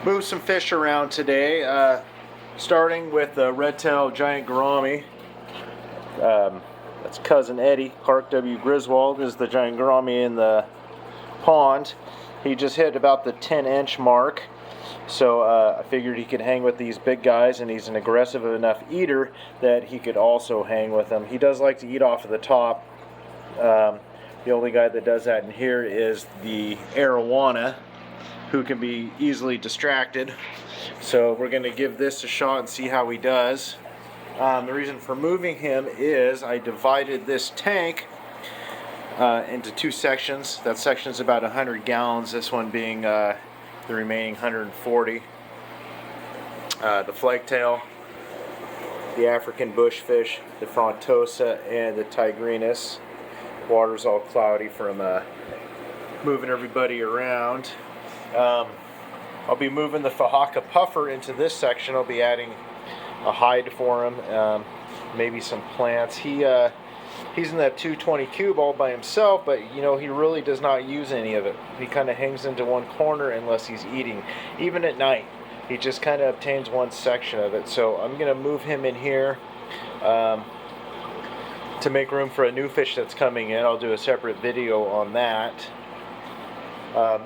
Move some fish around today, starting with the red-tailed giant gourami. That's cousin Eddie. Clark W. Griswold is the giant gourami in the pond. He just hit about the 10-inch mark, so I figured he could hang with these big guys, and he's an aggressive enough eater that he could also hang with them. He does like to eat off of the top. The only guy that does that in here is the arowana, who can be easily distracted. So we're going to give this a shot and see how he does. The reason for moving him is I divided this tank into two sections. That section is about 100 gallons, this one being the remaining 140. The flagtail, the African bushfish, the frontosa, and the tigrinus. Water's all cloudy from moving everybody around. I'll be moving the Fahaka puffer into this section. I'll be adding a hide for him, maybe some plants. He's in that 220 cube all by himself, but you know, he really does not use any of it. He kind of hangs into one corner unless he's eating. Even at night, he just kind of obtains one section of it. So I'm going to move him in here to make room for a new fish that's coming in. I'll do a separate video on that.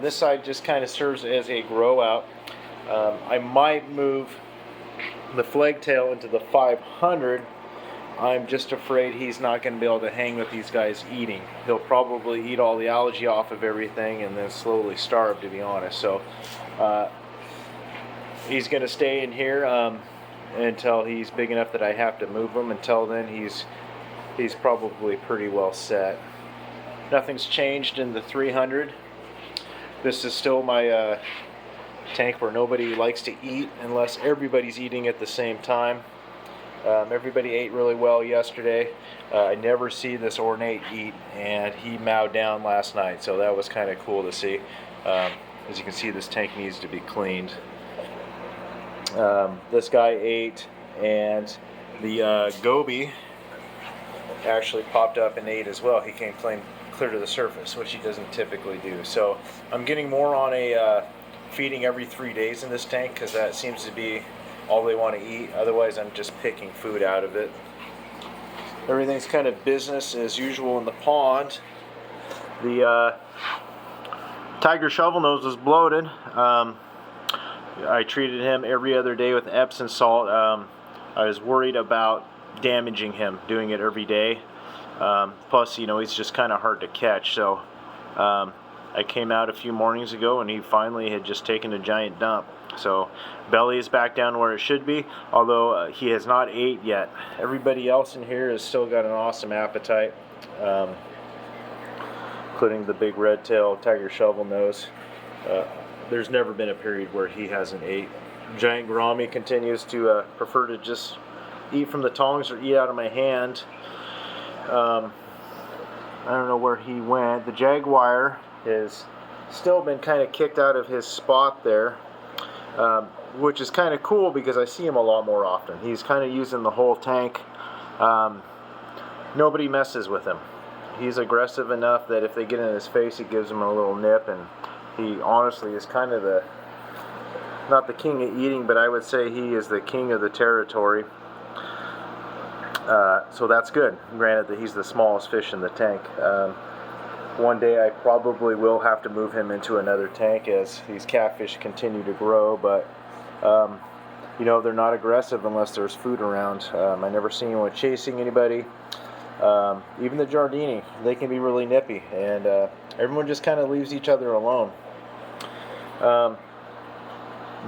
This side just kind of serves as a grow out. I might move the flagtail into the 500. I'm just afraid he's not going to be able to hang with these guys eating. He'll probably eat all the algae off of everything and then slowly starve, to be honest. So he's going to stay in here until he's big enough that I have to move him. Until then, he's probably pretty well set. Nothing's changed in the 300. This is still my tank where nobody likes to eat unless everybody's eating at the same time. Everybody ate really well yesterday. I never see this ornate eat, and he mowed down last night, so that was kind of cool to see. As you can see, this tank needs to be cleaned. This guy ate, and the goby actually popped up and ate as well. He came clear to the surface, which he doesn't typically do. So I'm getting more on a feeding every 3 days in this tank, because that seems to be all they want to eat. Otherwise, I'm just picking food out of it. Everything's kind of business as usual in the pond. The tiger shovelnose is bloated. I treated him every other day with Epsom salt. I was worried about damaging him doing it every day. Plus, you know, he's just kind of hard to catch. So I came out a few mornings ago and he finally had just taken a giant dump. So belly is back down where it should be, although he has not ate yet. Everybody else in here has still got an awesome appetite, including the big red-tailed tiger shovelnose. There's never been a period where he hasn't ate. Giant gourami continues to prefer to just eat from the tongs or eat out of my hand. I don't know where he went. The jaguar has still been kind of kicked out of his spot there, which is kind of cool because I see him a lot more often. He's kind of using the whole tank. Nobody messes with him. He's aggressive enough that if they get in his face, it gives him a little nip, and he honestly is kind of not the king of eating, but I would say he is the king of the territory. So that's good, granted that he's the smallest fish in the tank. One day I probably will have to move him into another tank as these catfish continue to grow, but you know, they're not aggressive unless there's food around. I never see anyone chasing anybody. Even the giardini, they can be really nippy, and everyone just kind of leaves each other alone.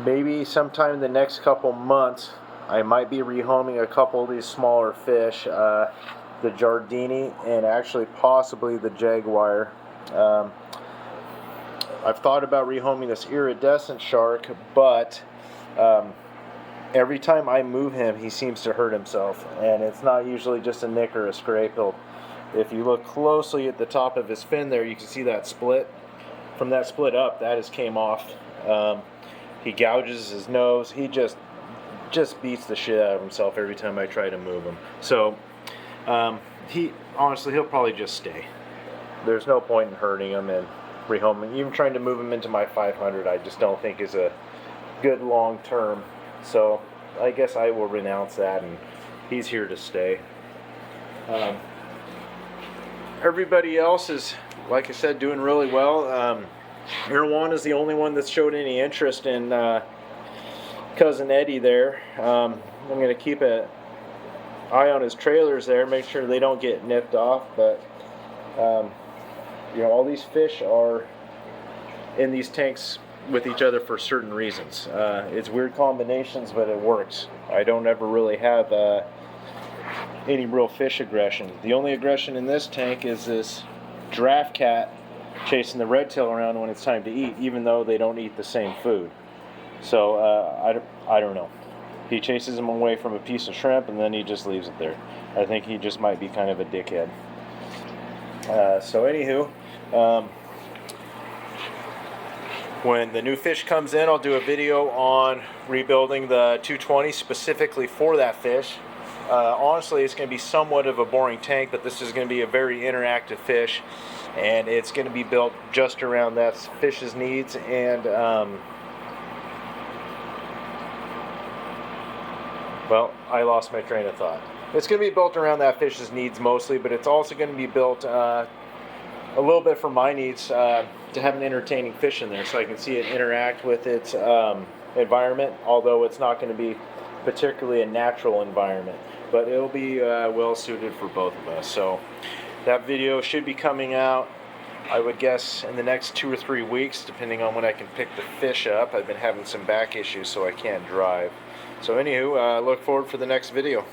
Maybe sometime in the next couple months I might be rehoming a couple of these smaller fish, the giardini and actually possibly the jaguar. I've thought about rehoming this iridescent shark, but every time I move him, he seems to hurt himself, and it's not usually just a nick or a scrape. If you look closely at the top of his fin there, you can see that split. From that split up, that just came off. He gouges his nose. He just beats the shit out of himself every time I try to move him. So he'll probably just stay. There's no point in hurting him and rehoming. Even trying to move him into my 500, I just don't think is a good long term. So I guess I will renounce that, and he's here to stay. Everybody else is, like I said, doing really well. Erwan is the only one that showed any interest in cousin Eddie there. I'm going to keep an eye on his trailers there, make sure they don't get nipped off. But you know, all these fish are in these tanks with each other for certain reasons. It's weird combinations, but it works. I don't ever really have any real fish aggression. The only aggression in this tank is this draft cat chasing the red tail around when it's time to eat, even though they don't eat the same food. So I don't know. He chases him away from a piece of shrimp and then he just leaves it there. I think he just might be kind of a dickhead. So anywho, when the new fish comes in, I'll do a video on rebuilding the 220 specifically for that fish. Honestly, it's going to be somewhat of a boring tank, but this is going to be a very interactive fish, and it's going to be built just around that fish's needs. And well, I lost my train of thought. It's going to be built around that fish's needs mostly, but it's also going to be built a little bit for my needs, to have an entertaining fish in there so I can see it interact with its environment, although it's not going to be particularly a natural environment, but it'll be well suited for both of us. So that video should be coming out, I would guess, in the next 2 or 3 weeks, depending on when I can pick the fish up. I've been having some back issues, so I can't drive. So anywho, look forward for the next video.